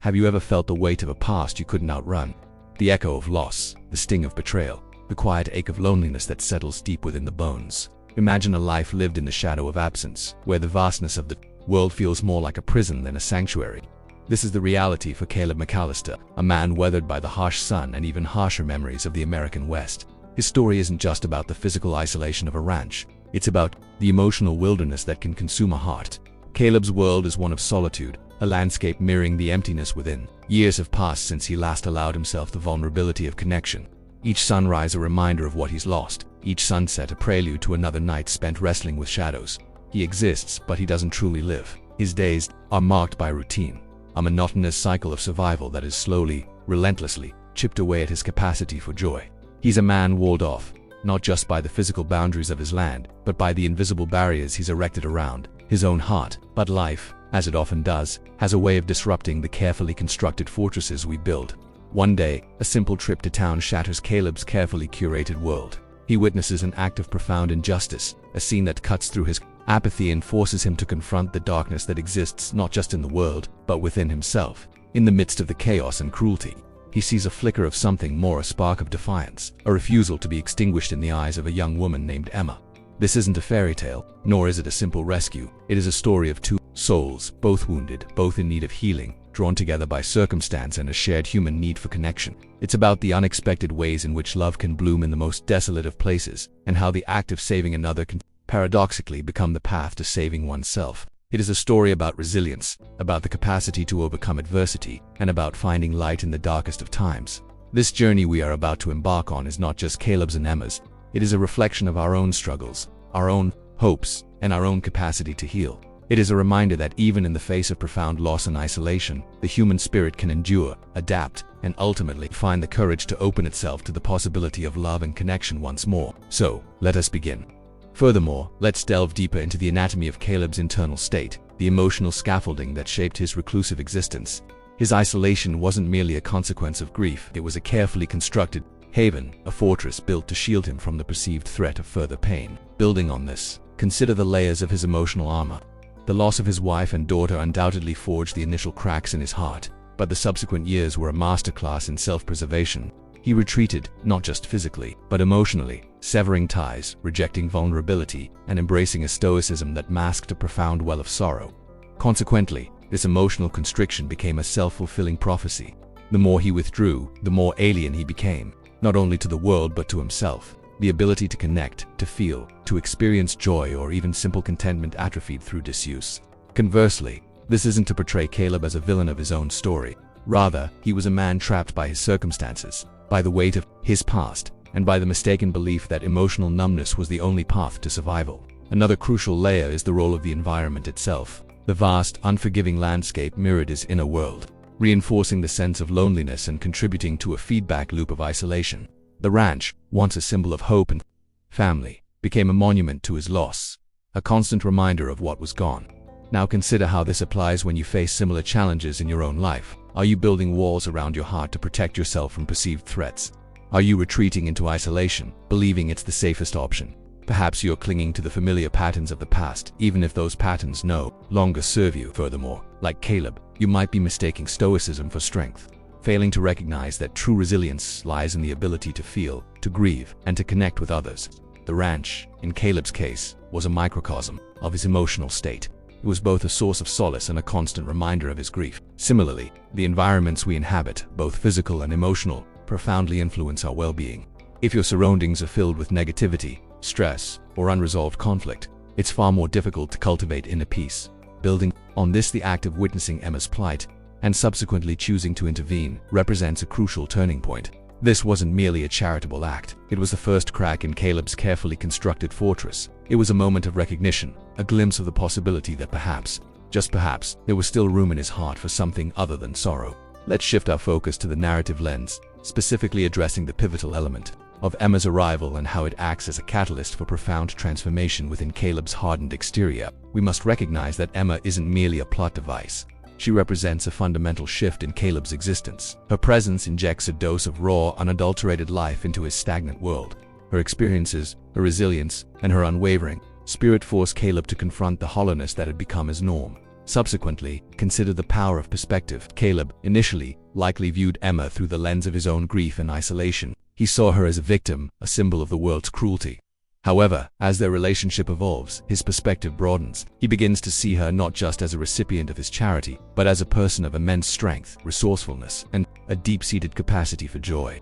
Have you ever felt the weight of a past you couldn't outrun? The echo of loss, the sting of betrayal, the quiet ache of loneliness that settles deep within the bones. Imagine a life lived in the shadow of absence, where the vastness of the world feels more like a prison than a sanctuary. This is the reality for Caleb McAllister, a man weathered by the harsh sun and even harsher memories of the American West. His story isn't just about the physical isolation of a ranch. It's about the emotional wilderness that can consume a heart. Caleb's world is one of solitude, a landscape mirroring the emptiness within. Years have passed since he last allowed himself the vulnerability of connection. Each sunrise a reminder of what he's lost, each sunset a prelude to another night spent wrestling with shadows. He exists, but he doesn't truly live. His days are marked by routine, a monotonous cycle of survival that is slowly, relentlessly, chipped away at his capacity for joy. He's a man walled off, not just by the physical boundaries of his land, but by the invisible barriers he's erected around his own heart. But life, as it often does, has a way of disrupting the carefully constructed fortresses we build. One day, a simple trip to town shatters Caleb's carefully curated world. He witnesses an act of profound injustice, a scene that cuts through his apathy and forces him to confront the darkness that exists not just in the world, but within himself. In the midst of the chaos and cruelty, he sees a flicker of something more, a spark of defiance, a refusal to be extinguished in the eyes of a young woman named Emma. This isn't a fairy tale, nor is it a simple rescue. It is a story of two souls, both wounded, both in need of healing, drawn together by circumstance and a shared human need for connection. It's about the unexpected ways in which love can bloom in the most desolate of places, and how the act of saving another can paradoxically become the path to saving oneself. It is a story about resilience, about the capacity to overcome adversity, and about finding light in the darkest of times. This journey we are about to embark on is not just Caleb's and Emma's. It is a reflection of our own struggles, our own hopes, and our own capacity to heal. It is a reminder that even in the face of profound loss and isolation, the human spirit can endure, adapt, and ultimately find the courage to open itself to the possibility of love and connection once more. So, let us begin. Furthermore, let's delve deeper into the anatomy of Caleb's internal state, the emotional scaffolding that shaped his reclusive existence. His isolation wasn't merely a consequence of grief, it was a carefully constructed haven, a fortress built to shield him from the perceived threat of further pain. Building on this, consider the layers of his emotional armor. The loss of his wife and daughter undoubtedly forged the initial cracks in his heart, but the subsequent years were a masterclass in self-preservation. He retreated, not just physically, but emotionally, severing ties, rejecting vulnerability, and embracing a stoicism that masked a profound well of sorrow. Consequently, this emotional constriction became a self-fulfilling prophecy. The more he withdrew, the more alien he became, not only to the world but to himself. The ability to connect, to feel, to experience joy or even simple contentment atrophied through disuse. Conversely, this isn't to portray Caleb as a villain of his own story. Rather, he was a man trapped by his circumstances, by the weight of his past, and by the mistaken belief that emotional numbness was the only path to survival. Another crucial layer is the role of the environment itself. The vast, unforgiving landscape mirrored his inner world, reinforcing the sense of loneliness and contributing to a feedback loop of isolation. The ranch, once a symbol of hope and family, became a monument to his loss, a constant reminder of what was gone. Now consider how this applies when you face similar challenges in your own life. Are you building walls around your heart to protect yourself from perceived threats? Are you retreating into isolation, believing it's the safest option? Perhaps you're clinging to the familiar patterns of the past, even if those patterns no longer serve you. Furthermore, like Caleb, you might be mistaking stoicism for strength, failing to recognize that true resilience lies in the ability to feel, to grieve, and to connect with others. The ranch, in Caleb's case, was a microcosm of his emotional state. It was both a source of solace and a constant reminder of his grief. Similarly, the environments we inhabit, both physical and emotional, profoundly influence our well-being. If your surroundings are filled with negativity, stress, or unresolved conflict, it's far more difficult to cultivate inner peace. Building on this, the act of witnessing Emma's plight and subsequently choosing to intervene represents a crucial turning point. This wasn't merely a charitable act. It was the first crack in Caleb's carefully constructed fortress. It was a moment of recognition, a glimpse of the possibility that perhaps, just perhaps, there was still room in his heart for something other than sorrow. Let's shift our focus to the narrative lens, specifically addressing the pivotal element of Emma's arrival and how it acts as a catalyst for profound transformation within Caleb's hardened exterior. We must recognize that Emma isn't merely a plot device. She represents a fundamental shift in Caleb's existence. Her presence injects a dose of raw, unadulterated life into his stagnant world. Her experiences, her resilience, and her unwavering spirit force Caleb to confront the hollowness that had become his norm. Subsequently, consider the power of perspective. Caleb, initially, likely viewed Emma through the lens of his own grief and isolation. He saw her as a victim, a symbol of the world's cruelty. However, as their relationship evolves, his perspective broadens. He begins to see her not just as a recipient of his charity, but as a person of immense strength, resourcefulness, and a deep-seated capacity for joy.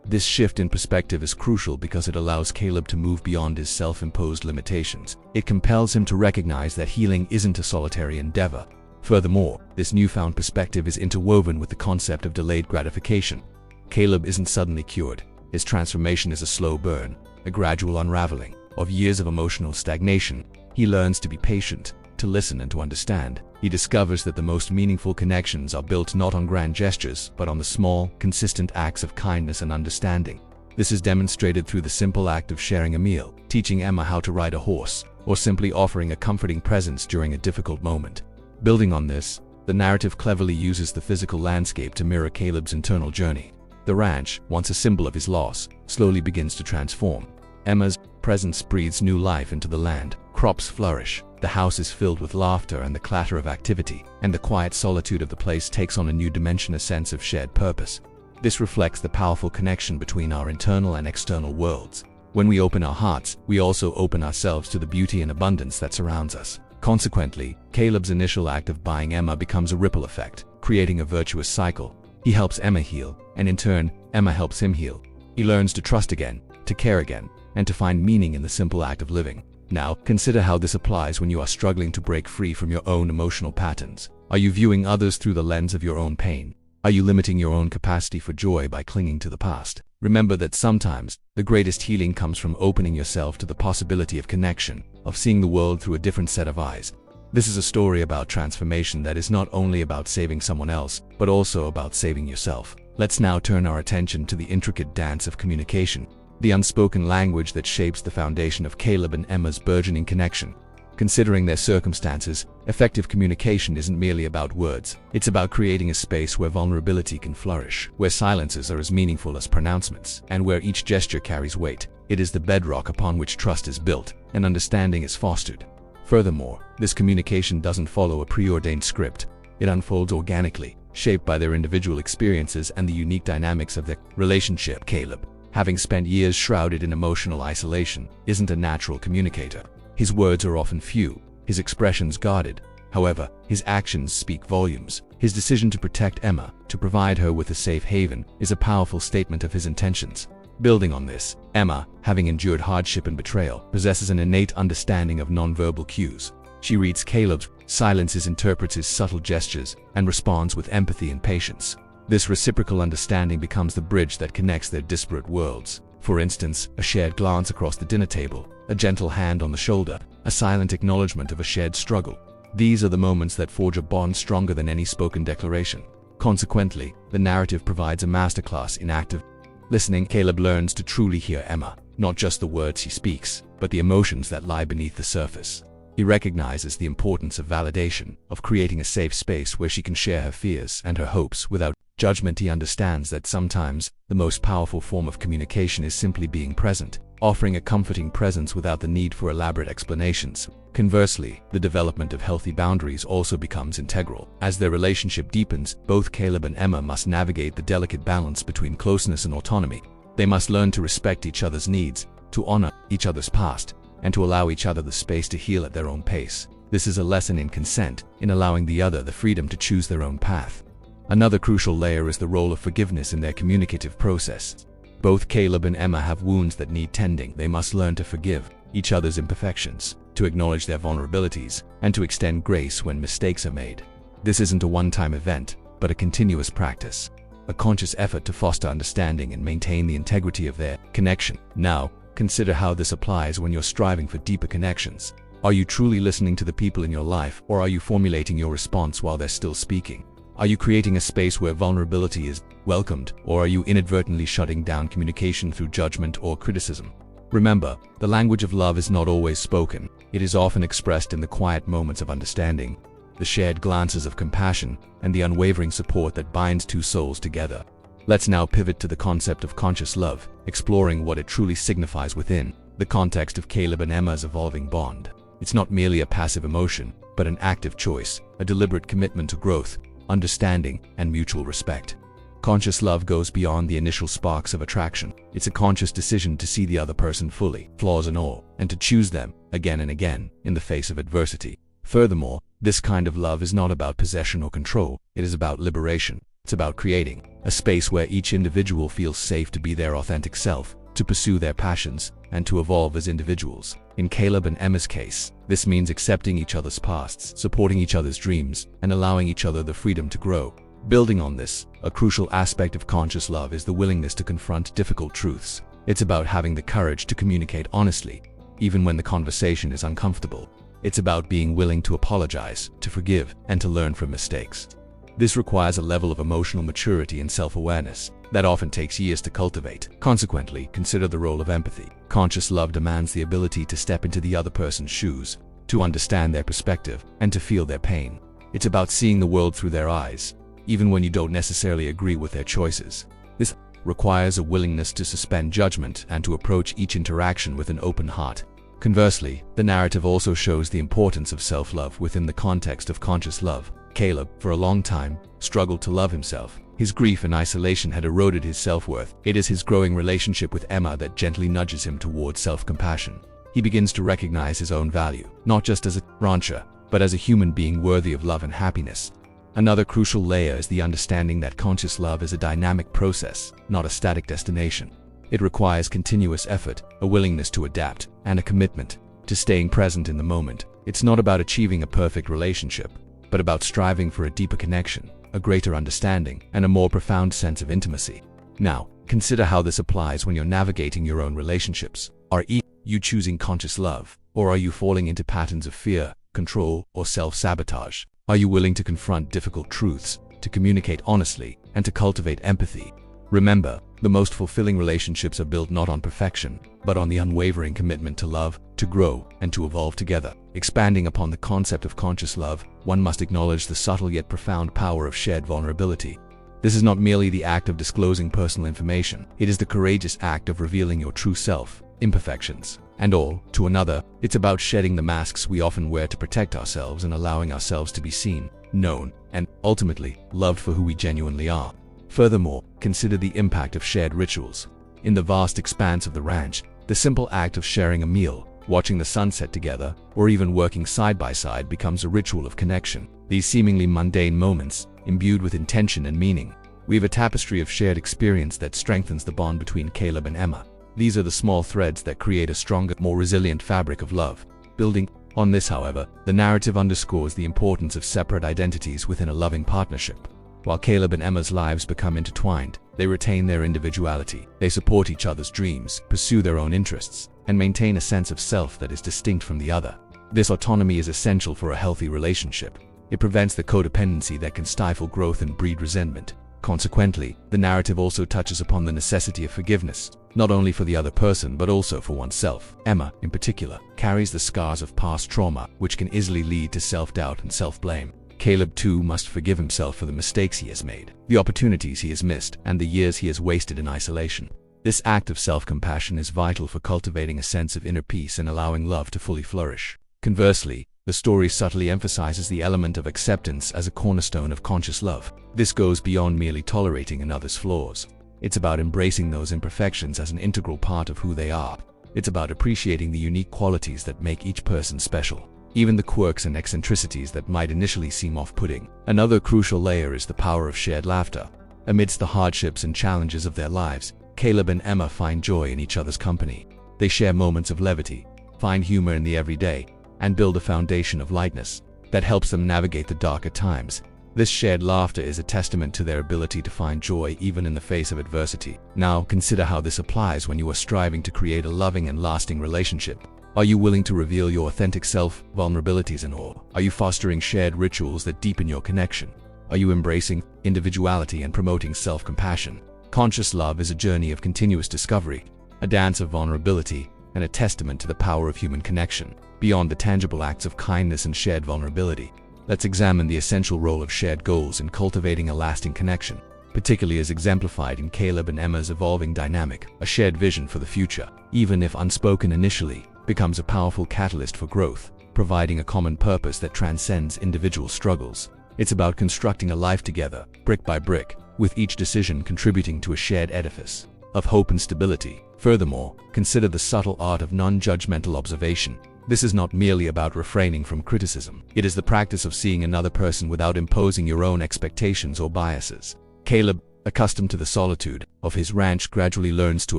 This shift in perspective is crucial because it allows Caleb to move beyond his self-imposed limitations. It compels him to recognize that healing isn't a solitary endeavor. Furthermore, this newfound perspective is interwoven with the concept of delayed gratification. Caleb isn't suddenly cured. His transformation is a slow burn, a gradual unraveling of years of emotional stagnation. He learns to be patient, to listen and to understand. He discovers that the most meaningful connections are built not on grand gestures, but on the small, consistent acts of kindness and understanding. This is demonstrated through the simple act of sharing a meal, teaching Emma how to ride a horse, or simply offering a comforting presence during a difficult moment. Building on this, the narrative cleverly uses the physical landscape to mirror Caleb's internal journey. The ranch, once a symbol of his loss, slowly begins to transform. Emma's presence breathes new life into the land. Crops flourish, the house is filled with laughter and the clatter of activity, and the quiet solitude of the place takes on a new dimension, a sense of shared purpose. This reflects the powerful connection between our internal and external worlds. When we open our hearts, we also open ourselves to the beauty and abundance that surrounds us. Consequently, Caleb's initial act of buying Emma becomes a ripple effect, creating a virtuous cycle. He helps Emma heal, and in turn, Emma helps him heal. He learns to trust again, to care again, and to find meaning in the simple act of living. Now, consider how this applies when you are struggling to break free from your own emotional patterns. Are you viewing others through the lens of your own pain? Are you limiting your own capacity for joy by clinging to the past? Remember that sometimes, the greatest healing comes from opening yourself to the possibility of connection, of seeing the world through a different set of eyes. This is a story about transformation that is not only about saving someone else, but also about saving yourself. Let's now turn our attention to the intricate dance of communication, the unspoken language that shapes the foundation of Caleb and Emma's burgeoning connection. Considering their circumstances, effective communication isn't merely about words. It's about creating a space where vulnerability can flourish, where silences are as meaningful as pronouncements, and where each gesture carries weight. It is the bedrock upon which trust is built and understanding is fostered. Furthermore, this communication doesn't follow a preordained script. It unfolds organically, shaped by their individual experiences and the unique dynamics of their relationship. Caleb, having spent years shrouded in emotional isolation, isn't a natural communicator. His words are often few, his expressions guarded. However, his actions speak volumes. His decision to protect Emma, to provide her with a safe haven, is a powerful statement of his intentions. Building on this, Emma, having endured hardship and betrayal, possesses an innate understanding of nonverbal cues. She reads Caleb's silences, interprets his subtle gestures, and responds with empathy and patience. This reciprocal understanding becomes the bridge that connects their disparate worlds. For instance, a shared glance across the dinner table, a gentle hand on the shoulder, a silent acknowledgement of a shared struggle. These are the moments that forge a bond stronger than any spoken declaration. Consequently, the narrative provides a masterclass in active listening. Caleb learns to truly hear Emma, not just the words he speaks, but the emotions that lie beneath the surface. He recognizes the importance of validation, of creating a safe space where she can share her fears and her hopes without judgment. He understands that sometimes the most powerful form of communication is simply being present, offering a comforting presence without the need for elaborate explanations. Conversely, the development of healthy boundaries also becomes integral. As their relationship deepens, both Caleb and Emma must navigate the delicate balance between closeness and autonomy. They must learn to respect each other's needs, to honor each other's past, and to allow each other the space to heal at their own pace. This is a lesson in consent, in allowing the other the freedom to choose their own path. Another crucial layer is the role of forgiveness in their communicative process. Both Caleb and Emma have wounds that need tending. They must learn to forgive each other's imperfections, to acknowledge their vulnerabilities, and to extend grace when mistakes are made. This isn't a one-time event, but a continuous practice, a conscious effort to foster understanding and maintain the integrity of their connection. Now, consider how this applies when you're striving for deeper connections. Are you truly listening to the people in your life, or are you formulating your response while they're still speaking? Are you creating a space where vulnerability is welcomed, or are you inadvertently shutting down communication through judgment or criticism? Remember, the language of love is not always spoken. It is often expressed in the quiet moments of understanding, the shared glances of compassion, and the unwavering support that binds two souls together. Let's now pivot to the concept of conscious love, exploring what it truly signifies within the context of Caleb and Emma's evolving bond. It's not merely a passive emotion, but an active choice, a deliberate commitment to growth, understanding, and mutual respect. Conscious love goes beyond the initial sparks of attraction. It's a conscious decision to see the other person fully, flaws and all, and to choose them, again and again, in the face of adversity. Furthermore, this kind of love is not about possession or control, it is about liberation. It's about creating a space where each individual feels safe to be their authentic self, to pursue their passions, and to evolve as individuals. In Caleb and Emma's case, this means accepting each other's pasts, supporting each other's dreams, and allowing each other the freedom to grow. Building on this, a crucial aspect of conscious love is the willingness to confront difficult truths. It's about having the courage to communicate honestly, even when the conversation is uncomfortable. It's about being willing to apologize, to forgive, and to learn from mistakes. This requires a level of emotional maturity and self-awareness that often takes years to cultivate. Consequently, consider the role of empathy. Conscious love demands the ability to step into the other person's shoes, to understand their perspective, and to feel their pain. It's about seeing the world through their eyes, even when you don't necessarily agree with their choices. This requires a willingness to suspend judgment and to approach each interaction with an open heart. Conversely, the narrative also shows the importance of self-love within the context of conscious love. Caleb, for a long time, struggled to love himself. His grief and isolation had eroded his self-worth. It is his growing relationship with Emma that gently nudges him towards self-compassion. He begins to recognize his own value, not just as a rancher, but as a human being worthy of love and happiness. Another crucial layer is the understanding that conscious love is a dynamic process, not a static destination. It requires continuous effort, a willingness to adapt, and a commitment to staying present in the moment. It's not about achieving a perfect relationship, but about striving for a deeper connection, a greater understanding, and a more profound sense of intimacy. Now, consider how this applies when you're navigating your own relationships. Are you choosing conscious love, or are you falling into patterns of fear, control, or self-sabotage? Are you willing to confront difficult truths, to communicate honestly, and to cultivate empathy? Remember, the most fulfilling relationships are built not on perfection, but on the unwavering commitment to love, to grow, and to evolve together. Expanding upon the concept of conscious love, one must acknowledge the subtle yet profound power of shared vulnerability. This is not merely the act of disclosing personal information, it is the courageous act of revealing your true self, imperfections, and all, to another. It's about shedding the masks we often wear to protect ourselves and allowing ourselves to be seen, known, and, ultimately, loved for who we genuinely are. Furthermore, consider the impact of shared rituals. In the vast expanse of the ranch, the simple act of sharing a meal, watching the sunset together, or even working side by side becomes a ritual of connection. These seemingly mundane moments, imbued with intention and meaning, weave a tapestry of shared experience that strengthens the bond between Caleb and Emma. These are the small threads that create a stronger, more resilient fabric of love. Building on this, however, the narrative underscores the importance of separate identities within a loving partnership. While Caleb and Emma's lives become intertwined, they retain their individuality. They support each other's dreams, pursue their own interests, and maintain a sense of self that is distinct from the other. This autonomy is essential for a healthy relationship. It prevents the codependency that can stifle growth and breed resentment. Consequently, the narrative also touches upon the necessity of forgiveness, not only for the other person but also for oneself. Emma, in particular, carries the scars of past trauma, which can easily lead to self-doubt and self-blame. Caleb too must forgive himself for the mistakes he has made, the opportunities he has missed, and the years he has wasted in isolation. This act of self-compassion is vital for cultivating a sense of inner peace and allowing love to fully flourish. Conversely, the story subtly emphasizes the element of acceptance as a cornerstone of conscious love. This goes beyond merely tolerating another's flaws. It's about embracing those imperfections as an integral part of who they are. It's about appreciating the unique qualities that make each person special, even the quirks and eccentricities that might initially seem off-putting. Another crucial layer is the power of shared laughter. Amidst the hardships and challenges of their lives, Caleb and Emma find joy in each other's company. They share moments of levity, find humor in the everyday, and build a foundation of lightness that helps them navigate the darker times. This shared laughter is a testament to their ability to find joy even in the face of adversity. Now, consider how this applies when you are striving to create a loving and lasting relationship. Are you willing to reveal your authentic self, vulnerabilities and all? Are you fostering shared rituals that deepen your connection? Are you embracing individuality and promoting self-compassion? Conscious love is a journey of continuous discovery, a dance of vulnerability, and a testament to the power of human connection. Beyond the tangible acts of kindness and shared vulnerability, let's examine the essential role of shared goals in cultivating a lasting connection, particularly as exemplified in Caleb and Emma's evolving dynamic. A shared vision for the future, even if unspoken initially, becomes a powerful catalyst for growth. providing a common purpose that transcends individual struggles. It's about constructing a life together, brick by brick, with each decision contributing to a shared edifice of hope and stability. Furthermore, consider the subtle art of non-judgmental observation. This is not merely about refraining from criticism. It is the practice of seeing another person without imposing your own expectations or biases. Caleb, accustomed to the solitude of his ranch, gradually learns to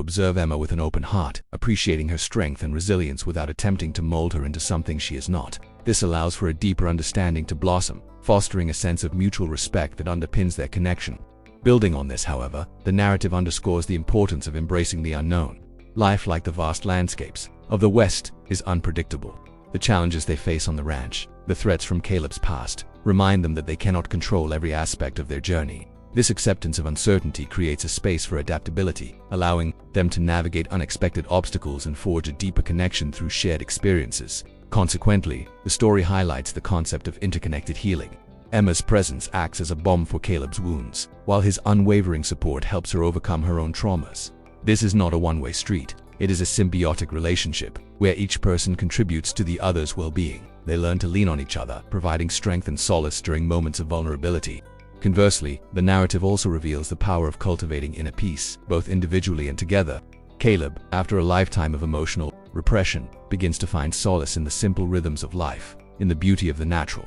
observe Emma with an open heart, appreciating her strength and resilience without attempting to mold her into something she is not. This allows for a deeper understanding to blossom, fostering a sense of mutual respect that underpins their connection. Building on this, however, the narrative underscores the importance of embracing the unknown. Life, like the vast landscapes of the West, is unpredictable. The challenges they face on the ranch, the threats from Caleb's past, remind them that they cannot control every aspect of their journey. This acceptance of uncertainty creates a space for adaptability, allowing them to navigate unexpected obstacles and forge a deeper connection through shared experiences. Consequently, the story highlights the concept of interconnected healing. Emma's presence acts as a balm for Caleb's wounds, while his unwavering support helps her overcome her own traumas. This is not a one-way street. It is a symbiotic relationship, where each person contributes to the other's well-being. They learn to lean on each other, providing strength and solace during moments of vulnerability. Conversely, the narrative also reveals the power of cultivating inner peace, both individually and together. Caleb, after a lifetime of emotional repression, begins to find solace in the simple rhythms of life, in the beauty of the natural,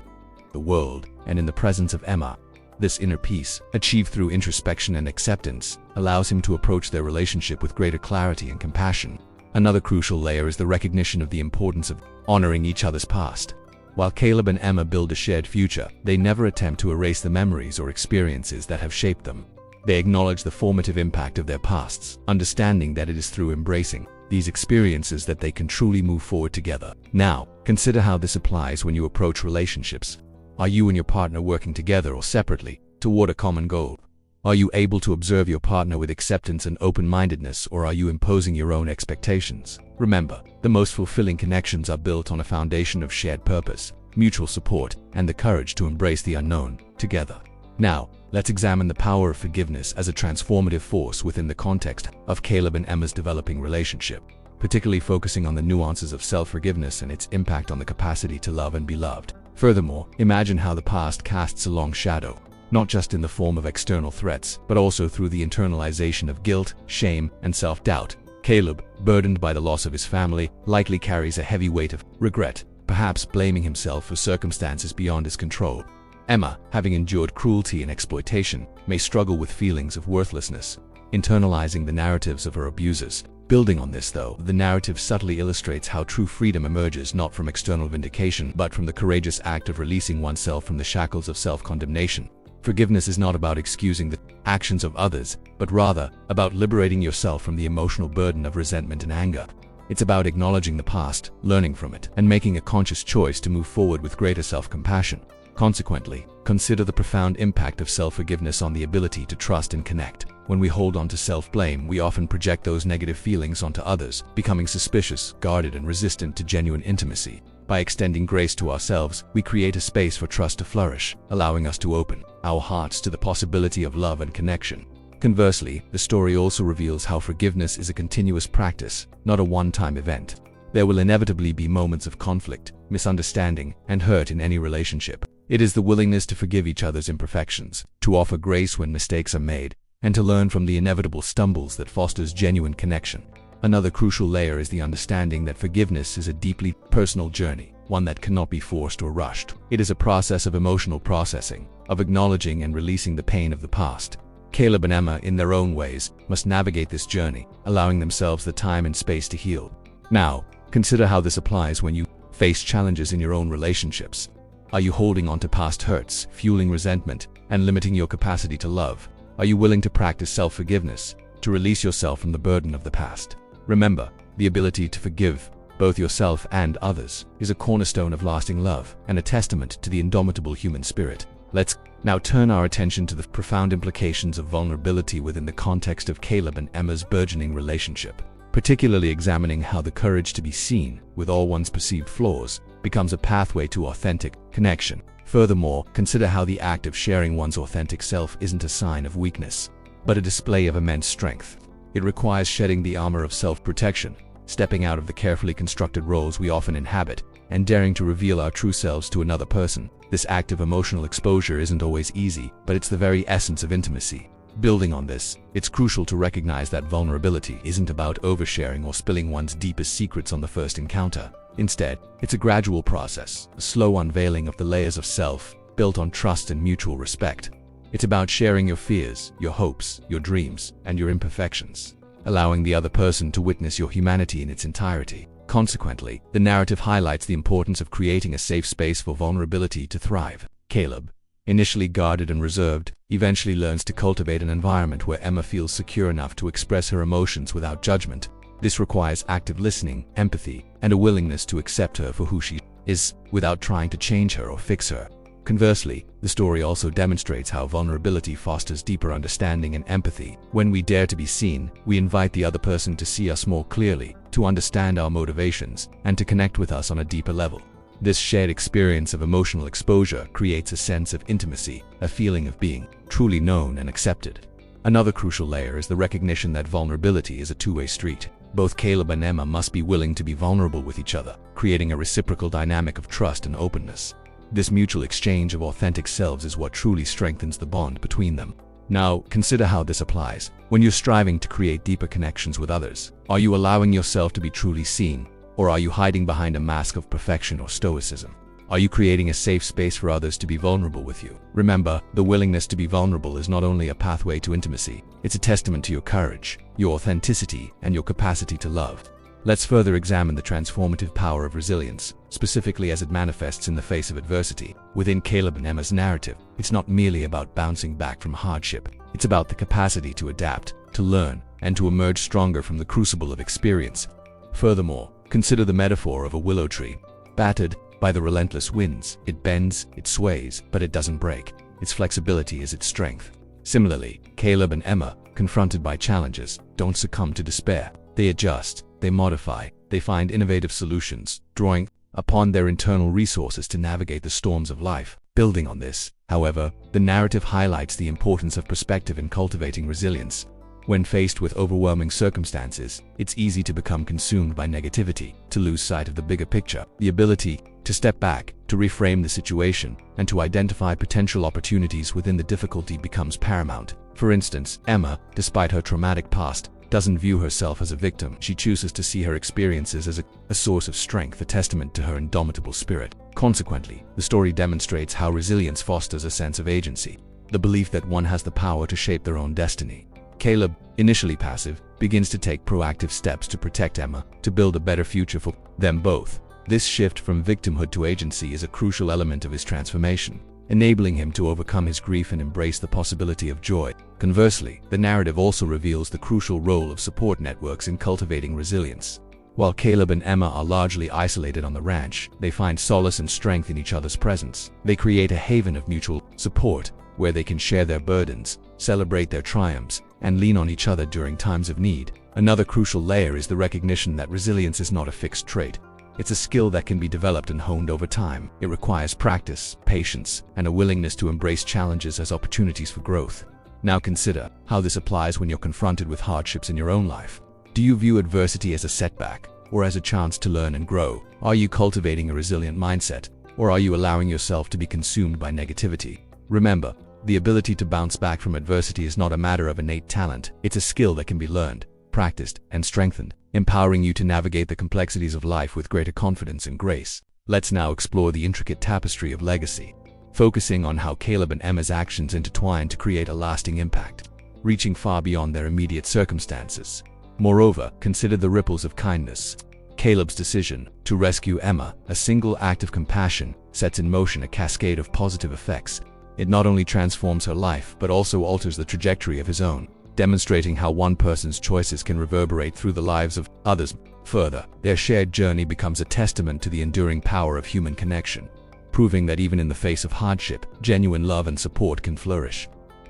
the world, and in the presence of Emma. This inner peace, achieved through introspection and acceptance, allows him to approach their relationship with greater clarity and compassion. Another crucial layer is the recognition of the importance of honoring each other's past. While Caleb and Emma build a shared future, they never attempt to erase the memories or experiences that have shaped them. They acknowledge the formative impact of their pasts, understanding that it is through embracing these experiences that they can truly move forward together. Now, consider how this applies when you approach relationships. Are you and your partner working together or separately toward a common goal? Are you able to observe your partner with acceptance and open-mindedness, or are you imposing your own expectations? Remember, the most fulfilling connections are built on a foundation of shared purpose, mutual support, and the courage to embrace the unknown together. Now, let's examine the power of forgiveness as a transformative force within the context of Caleb and Emma's developing relationship, particularly focusing on the nuances of self-forgiveness and its impact on the capacity to love and be loved. Furthermore, imagine how the past casts a long shadow, not just in the form of external threats, but also through the internalization of guilt, shame, and self-doubt. Caleb, burdened by the loss of his family, likely carries a heavy weight of regret, perhaps blaming himself for circumstances beyond his control. Emma, having endured cruelty and exploitation, may struggle with feelings of worthlessness, internalizing the narratives of her abusers. Building on this, though, the narrative subtly illustrates how true freedom emerges not from external vindication, but from the courageous act of releasing oneself from the shackles of self-condemnation. Forgiveness is not about excusing the actions of others, but rather about liberating yourself from the emotional burden of resentment and anger. It's about acknowledging the past, learning from it, and making a conscious choice to move forward with greater self-compassion. Consequently, consider the profound impact of self-forgiveness on the ability to trust and connect. When we hold on to self-blame, we often project those negative feelings onto others, becoming suspicious, guarded, and resistant to genuine intimacy. By extending grace to ourselves, we create a space for trust to flourish, allowing us to open our hearts to the possibility of love and connection. Conversely, the story also reveals how forgiveness is a continuous practice, not a one-time event. There will inevitably be moments of conflict, misunderstanding, and hurt in any relationship. It is the willingness to forgive each other's imperfections, to offer grace when mistakes are made, and to learn from the inevitable stumbles that fosters genuine connection. Another crucial layer is the understanding that forgiveness is a deeply personal journey, one that cannot be forced or rushed. It is a process of emotional processing, of acknowledging and releasing the pain of the past. Caleb and Emma, in their own ways, must navigate this journey, allowing themselves the time and space to heal. Now, consider how this applies when you face challenges in your own relationships. Are you holding on to past hurts, fueling resentment, and limiting your capacity to love? Are you willing to practice self-forgiveness, to release yourself from the burden of the past? Remember, the ability to forgive, both yourself and others, is a cornerstone of lasting love and a testament to the indomitable human spirit. Let's now turn our attention to the profound implications of vulnerability within the context of Caleb and Emma's burgeoning relationship, particularly examining how the courage to be seen, with all one's perceived flaws, becomes a pathway to authentic connection. Furthermore, consider how the act of sharing one's authentic self isn't a sign of weakness, but a display of immense strength. It requires shedding the armor of self-protection, stepping out of the carefully constructed roles we often inhabit, and daring to reveal our true selves to another person. This act of emotional exposure isn't always easy, but it's the very essence of intimacy. Building on this, it's crucial to recognize that vulnerability isn't about oversharing or spilling one's deepest secrets on the first encounter. Instead, it's a gradual process, a slow unveiling of the layers of self, built on trust and mutual respect. It's about sharing your fears, your hopes, your dreams, and your imperfections, allowing the other person to witness your humanity in its entirety. Consequently, the narrative highlights the importance of creating a safe space for vulnerability to thrive. Caleb, initially guarded and reserved, eventually learns to cultivate an environment where Emma feels secure enough to express her emotions without judgment. This requires active listening, empathy, and a willingness to accept her for who she is, without trying to change her or fix her. Conversely, the story also demonstrates how vulnerability fosters deeper understanding and empathy. When we dare to be seen, we invite the other person to see us more clearly, to understand our motivations, and to connect with us on a deeper level. This shared experience of emotional exposure creates a sense of intimacy, a feeling of being truly known and accepted. Another crucial layer is the recognition that vulnerability is a two-way street. Both Caleb and Emma must be willing to be vulnerable with each other, creating a reciprocal dynamic of trust and openness. This mutual exchange of authentic selves is what truly strengthens the bond between them. Now, consider how this applies. When you're striving to create deeper connections with others, are you allowing yourself to be truly seen, or are you hiding behind a mask of perfection or stoicism? Are you creating a safe space for others to be vulnerable with you? Remember, the willingness to be vulnerable is not only a pathway to intimacy, it's a testament to your courage, your authenticity, and your capacity to love. Let's further examine the transformative power of resilience, specifically as it manifests in the face of adversity. Within Caleb and Emma's narrative, it's not merely about bouncing back from hardship. It's about the capacity to adapt, to learn, and to emerge stronger from the crucible of experience. Furthermore, consider the metaphor of a willow tree. Battered by the relentless winds, it bends, it sways, but it doesn't break. Its flexibility is its strength. Similarly, Caleb and Emma, confronted by challenges, don't succumb to despair. They adjust, they modify, they find innovative solutions, drawing upon their internal resources to navigate the storms of life. Building on this, however, the narrative highlights the importance of perspective in cultivating resilience. When faced with overwhelming circumstances, it's easy to become consumed by negativity, to lose sight of the bigger picture. The ability to step back, to reframe the situation, and to identify potential opportunities within the difficulty becomes paramount. For instance, Emma, despite her traumatic past, doesn't view herself as a victim. She chooses to see her experiences as a source of strength, a testament to her indomitable spirit. Consequently, the story demonstrates how resilience fosters a sense of agency, the belief that one has the power to shape their own destiny. Caleb, initially passive, begins to take proactive steps to protect Emma, to build a better future for them both. This shift from victimhood to agency is a crucial element of his transformation, enabling him to overcome his grief and embrace the possibility of joy. Conversely, the narrative also reveals the crucial role of support networks in cultivating resilience. While Caleb and Emma are largely isolated on the ranch, they find solace and strength in each other's presence. They create a haven of mutual support, where they can share their burdens, celebrate their triumphs, and lean on each other during times of need. Another crucial layer is the recognition that resilience is not a fixed trait. It's a skill that can be developed and honed over time. It requires practice, patience, and a willingness to embrace challenges as opportunities for growth. Now consider how this applies when you're confronted with hardships in your own life. Do you view adversity as a setback, or as a chance to learn and grow? Are you cultivating a resilient mindset, or are you allowing yourself to be consumed by negativity? Remember, the ability to bounce back from adversity is not a matter of innate talent. It's a skill that can be learned, practiced, and strengthened, empowering you to navigate the complexities of life with greater confidence and grace. Let's now explore the intricate tapestry of legacy, focusing on how Caleb and Emma's actions intertwine to create a lasting impact, reaching far beyond their immediate circumstances. Moreover, consider the ripples of kindness. Caleb's decision to rescue Emma, a single act of compassion, sets in motion a cascade of positive effects. It not only transforms her life, but also alters the trajectory of his own, demonstrating how one person's choices can reverberate through the lives of others. Further, their shared journey becomes a testament to the enduring power of human connection, proving that even in the face of hardship, genuine love and support can flourish.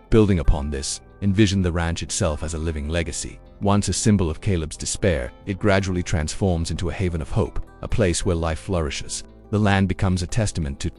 Building upon this, envision the ranch itself as a living legacy. Once a symbol of Caleb's despair, it gradually transforms into a haven of hope, a place where life flourishes. The land becomes a testament to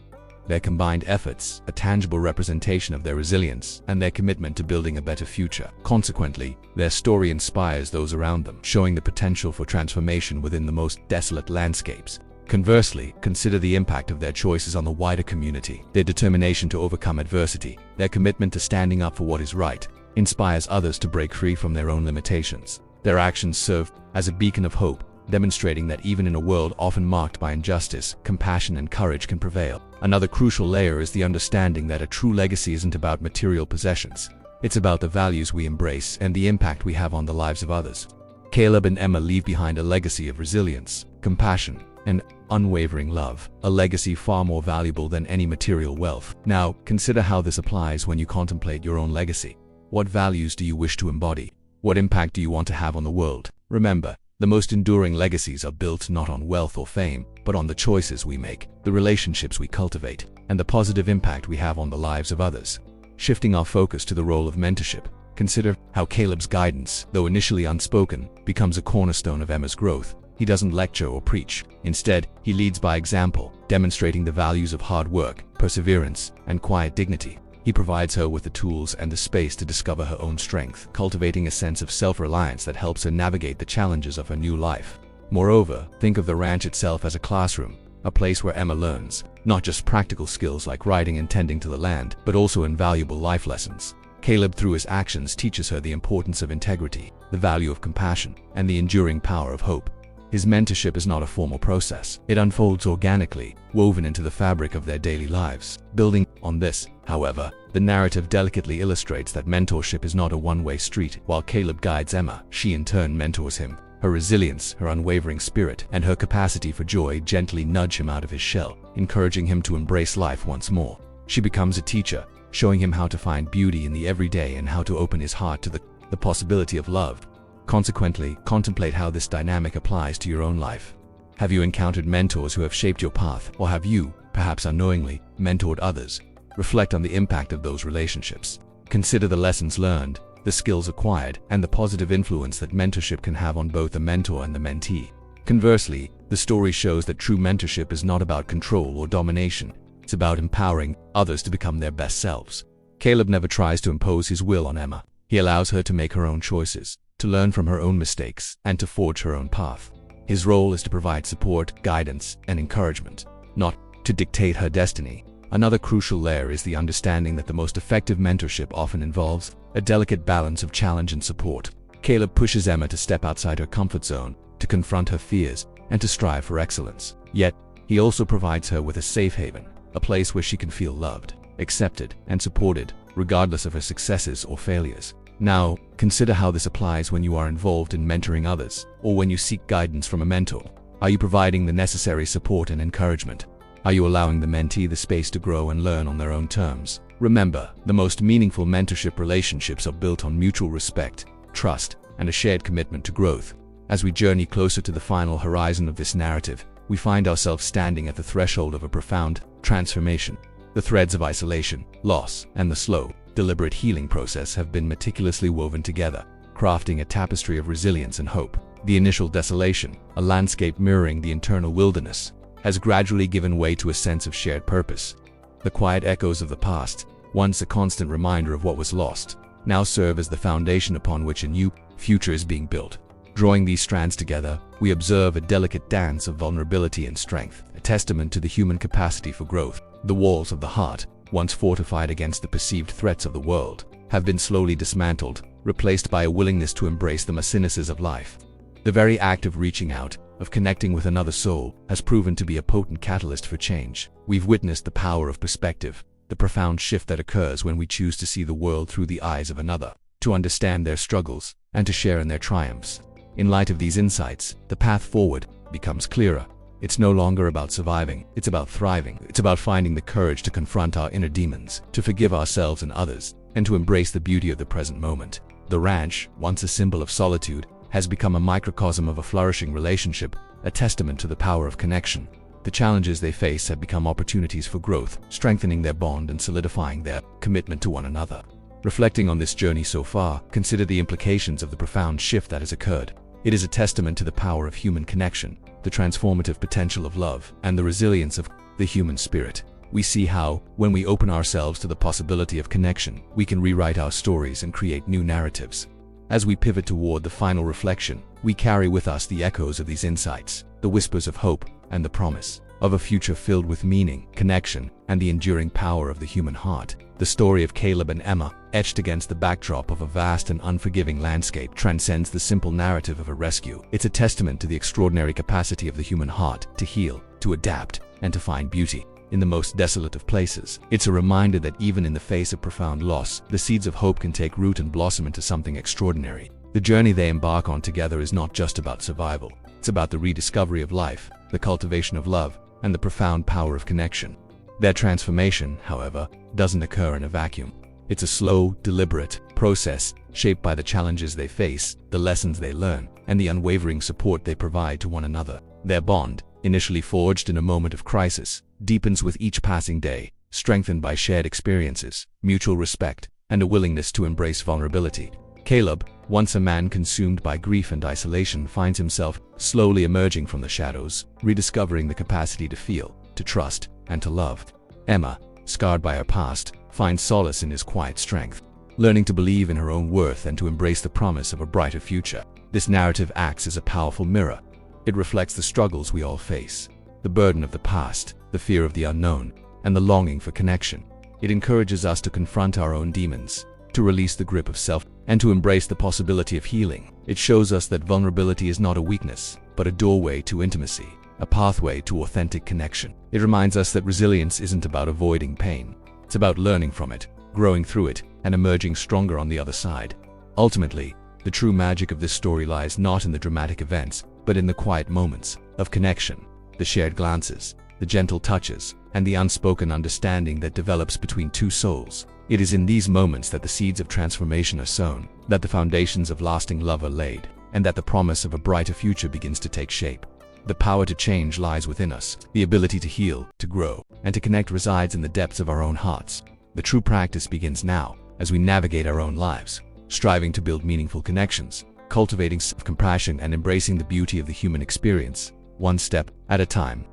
their combined efforts, a tangible representation of their resilience and their commitment to building a better future. Consequently, their story inspires those around them, showing the potential for transformation within the most desolate landscapes. Conversely, consider the impact of their choices on the wider community. Their determination to overcome adversity, their commitment to standing up for what is right, inspires others to break free from their own limitations. Their actions serve as a beacon of hope, demonstrating that even in a world often marked by injustice, compassion and courage can prevail. Another crucial layer is the understanding that a true legacy isn't about material possessions. It's about the values we embrace and the impact we have on the lives of others. Caleb and Emma leave behind a legacy of resilience, compassion, and unwavering love, a legacy far more valuable than any material wealth. Now, consider how this applies when you contemplate your own legacy. What values do you wish to embody? What impact do you want to have on the world? Remember, the most enduring legacies are built not on wealth or fame, but on the choices we make, the relationships we cultivate, and the positive impact we have on the lives of others. Shifting our focus to the role of mentorship, consider how Caleb's guidance, though initially unspoken, becomes a cornerstone of Emma's growth. He doesn't lecture or preach. Instead, he leads by example, demonstrating the values of hard work, perseverance, and quiet dignity. He provides her with the tools and the space to discover her own strength, cultivating a sense of self-reliance that helps her navigate the challenges of her new life. Moreover, think of the ranch itself as a classroom, a place where Emma learns, not just practical skills like riding and tending to the land, but also invaluable life lessons. Caleb, through his actions, teaches her the importance of integrity, the value of compassion, and the enduring power of hope. His mentorship is not a formal process. It unfolds organically, woven into the fabric of their daily lives. Building on this, however, the narrative delicately illustrates that mentorship is not a one-way street. While Caleb guides Emma, she in turn mentors him. Her resilience, her unwavering spirit, and her capacity for joy gently nudge him out of his shell, encouraging him to embrace life once more. She becomes a teacher, showing him how to find beauty in the everyday and how to open his heart to the possibility of love. Consequently, contemplate how this dynamic applies to your own life. Have you encountered mentors who have shaped your path, or have you, perhaps unknowingly, mentored others? Reflect on the impact of those relationships. Consider the lessons learned, the skills acquired, and the positive influence that mentorship can have on both the mentor and the mentee. Conversely, the story shows that true mentorship is not about control or domination. It's about empowering others to become their best selves. Caleb never tries to impose his will on Emma. He allows her to make her own choices, to learn from her own mistakes, and to forge her own path. His role is to provide support, guidance, and encouragement, not to dictate her destiny. Another crucial layer is the understanding that the most effective mentorship often involves a delicate balance of challenge and support. Caleb pushes Emma to step outside her comfort zone, to confront her fears, and to strive for excellence. Yet, he also provides her with a safe haven, a place where she can feel loved, accepted, and supported, regardless of her successes or failures. Now, consider how this applies when you are involved in mentoring others, or when you seek guidance from a mentor. Are you providing the necessary support and encouragement? Are you allowing the mentee the space to grow and learn on their own terms? Remember, the most meaningful mentorship relationships are built on mutual respect, trust, and a shared commitment to growth. As we journey closer to the final horizon of this narrative, we find ourselves standing at the threshold of a profound transformation. The threads of isolation, loss, and the slow, deliberate healing process have been meticulously woven together, crafting a tapestry of resilience and hope. The initial desolation, a landscape mirroring the internal wilderness, has gradually given way to a sense of shared purpose. The quiet echoes of the past, once a constant reminder of what was lost, now serve as the foundation upon which a new future is being built. Drawing these strands together, we observe a delicate dance of vulnerability and strength, a testament to the human capacity for growth. The walls of the heart, once fortified against the perceived threats of the world, have been slowly dismantled, replaced by a willingness to embrace the messiness of life. The very act of reaching out, of connecting with another soul, has proven to be a potent catalyst for change. We've witnessed the power of perspective, the profound shift that occurs when we choose to see the world through the eyes of another, to understand their struggles, and to share in their triumphs. In light of these insights, the path forward becomes clearer. It's no longer about surviving, it's about thriving. It's about finding the courage to confront our inner demons, to forgive ourselves and others, and to embrace the beauty of the present moment. The ranch, once a symbol of solitude, has become a microcosm of a flourishing relationship, a testament to the power of connection. The challenges they face have become opportunities for growth, strengthening their bond and solidifying their commitment to one another. Reflecting on this journey so far, consider the implications of the profound shift that has occurred. It is a testament to the power of human connection, the transformative potential of love, and the resilience of the human spirit. We see how, when we open ourselves to the possibility of connection, we can rewrite our stories and create new narratives. As we pivot toward the final reflection, we carry with us the echoes of these insights, the whispers of hope, and the promise of a future filled with meaning, connection, and the enduring power of the human heart. The story of Caleb and Emma, etched against the backdrop of a vast and unforgiving landscape, transcends the simple narrative of a rescue. It's a testament to the extraordinary capacity of the human heart to heal, to adapt, and to find beauty in the most desolate of places. It's a reminder that even in the face of profound loss, the seeds of hope can take root and blossom into something extraordinary. The journey they embark on together is not just about survival. It's about the rediscovery of life, the cultivation of love, and the profound power of connection. Their transformation, however, doesn't occur in a vacuum. It's a slow, deliberate process shaped by the challenges they face, the lessons they learn, and the unwavering support they provide to one another. Their bond, initially forged in a moment of crisis, deepens with each passing day, strengthened by shared experiences, mutual respect, and a willingness to embrace vulnerability. Caleb, once a man consumed by grief and isolation, finds himself slowly emerging from the shadows, rediscovering the capacity to feel, to trust, and to love. Emma, scarred by her past, finds solace in his quiet strength, learning to believe in her own worth and to embrace the promise of a brighter future. This narrative acts as a powerful mirror. It reflects the struggles we all face, the burden of the past, the fear of the unknown, and the longing for connection. It encourages us to confront our own demons, to release the grip of self, and to embrace the possibility of healing. It shows us that vulnerability is not a weakness, but a doorway to intimacy, a pathway to authentic connection. It reminds us that resilience isn't about avoiding pain. It's about learning from it, growing through it, and emerging stronger on the other side. Ultimately, the true magic of this story lies not in the dramatic events, but in the quiet moments of connection, the shared glances, the gentle touches, and the unspoken understanding that develops between two souls. It is in these moments that the seeds of transformation are sown, that the foundations of lasting love are laid, and that the promise of a brighter future begins to take shape. The power to change lies within us. The ability to heal, to grow, and to connect resides in the depths of our own hearts. The true practice begins now, as we navigate our own lives, striving to build meaningful connections, cultivating self-compassion, and embracing the beauty of the human experience, one step at a time.